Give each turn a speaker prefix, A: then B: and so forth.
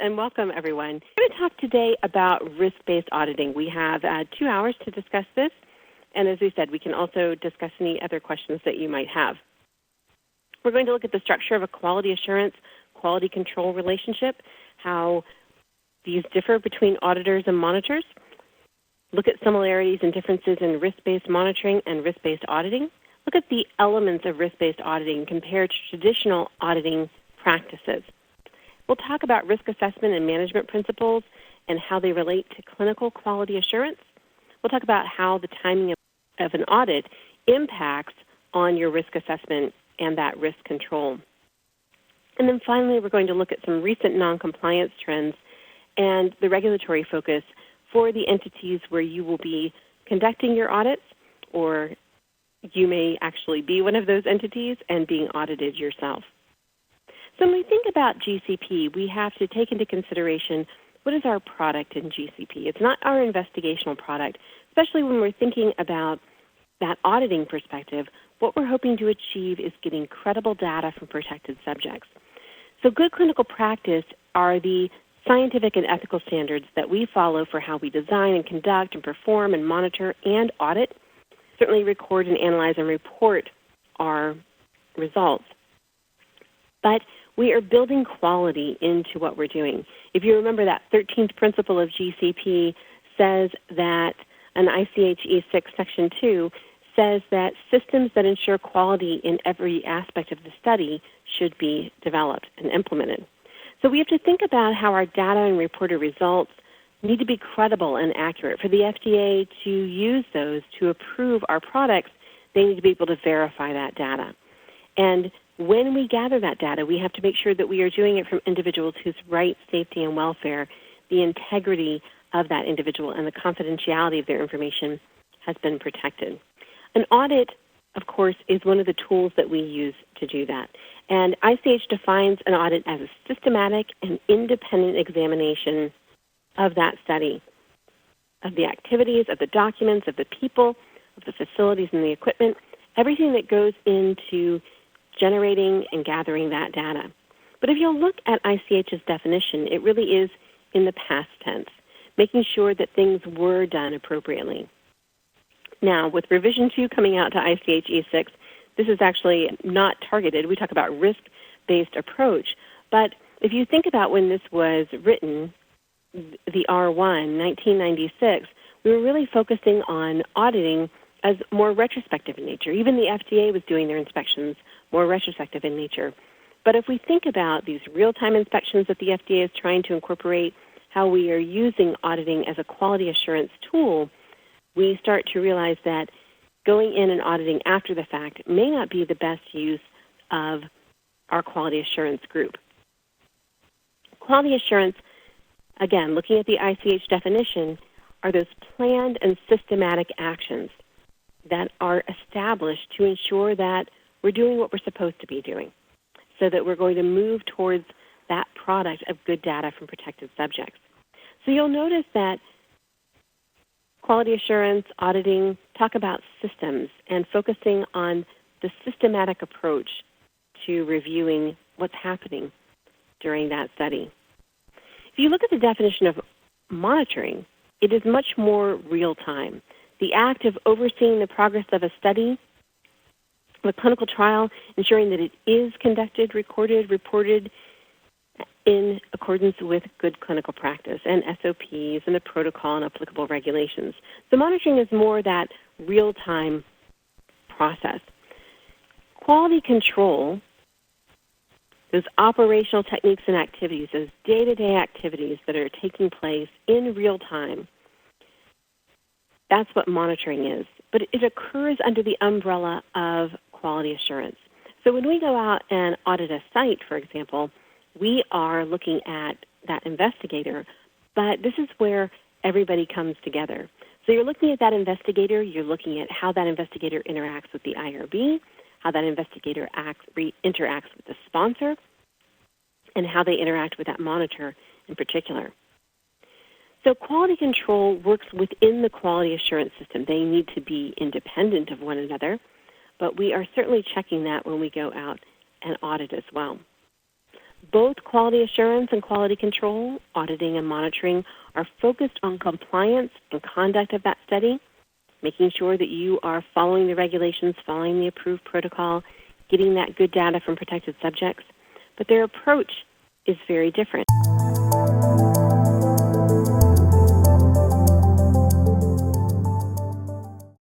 A: and welcome, everyone. We're going to talk today about risk-based auditing. We have 2 hours to discuss this, and as we said, we can also discuss any other questions that you might have. We're going to look at the structure of a quality assurance, quality control relationship, how these differ between auditors and monitors, look at similarities and differences in risk-based monitoring and risk-based auditing, look at the elements of risk-based auditing compared to traditional auditing practices. We'll talk about risk assessment and management principles and how they relate to clinical quality assurance. We'll talk about how the timing of an audit impacts on your risk assessment and that risk control. And then finally, we're going to look at some recent non-compliance trends and the regulatory focus for the entities where you will be conducting your audits, or you may actually be one of those entities and being audited yourself. So when we think about GCP, we have to take into consideration what is our product in GCP. It's not our investigational product, especially when we're thinking about that auditing perspective. What we're hoping to achieve is getting credible data from protected subjects. So good clinical practice are the scientific and ethical standards that we follow for how we design and conduct and perform and monitor and audit, certainly record and analyze and report our results. But we are building quality into what we're doing. If you remember, that 13th principle of GCP says that an ICH E6 Section 2 says that systems that ensure quality in every aspect of the study should be developed and implemented. So we have to think about how our data and reported results need to be credible and accurate. For the FDA to use those to approve our products, they need to be able to verify that data. And when we gather that data, we have to make sure that we are doing it from individuals whose rights, safety, and welfare, the integrity of that individual, and the confidentiality of their information has been protected. An audit, of course, is one of the tools that we use to do that. And ICH defines an audit as a systematic and independent examination of that study, of the activities, of the documents, of the people, of the facilities and the equipment, everything that goes into generating and gathering that data. But if you'll look at ICH's definition, it really is in the past tense, making sure that things were done appropriately. Now, with revision 2 coming out to ICH E6, this is actually not targeted. We talk about risk-based approach. But if you think about when this was written, the R1, 1996, we were really focusing on auditing as more retrospective in nature. Even the FDA was doing their inspections more retrospective in nature. But if we think about these real-time inspections that the FDA is trying to incorporate, how we are using auditing as a quality assurance tool, we start to realize that going in and auditing after the fact may not be the best use of our quality assurance group. Quality assurance, again, looking at the ICH definition, are those planned and systematic actions that are established to ensure that we're doing what we're supposed to be doing, so that we're going to move towards that product of good data from protected subjects. So you'll notice that quality assurance, auditing, talk about systems and focusing on the systematic approach to reviewing what's happening during that study. If you look at the definition of monitoring, it is much more real-time. The act of overseeing the progress of a study, a clinical trial, ensuring that it is conducted, recorded, reported in accordance with good clinical practice and SOPs and the protocol and applicable regulations. So monitoring is more that real-time process. Quality control, those operational techniques and activities, those day-to-day activities that are taking place in real time, that's what monitoring is. But it occurs under the umbrella of quality assurance. So when we go out and audit a site, for example, we are looking at that investigator, but this is where everybody comes together. So you're looking at that investigator, you're looking at how that investigator interacts with the IRB, how that investigator interacts with the sponsor, and how they interact with that monitor in particular. So quality control works within the quality assurance system. They need to be independent of one another, but we are certainly checking that when we go out and audit as well. Both quality assurance and quality control, auditing and monitoring, are focused on compliance and conduct of that study, making sure that you are following the regulations, following the approved protocol, getting that good data from protected subjects. But their approach is very different.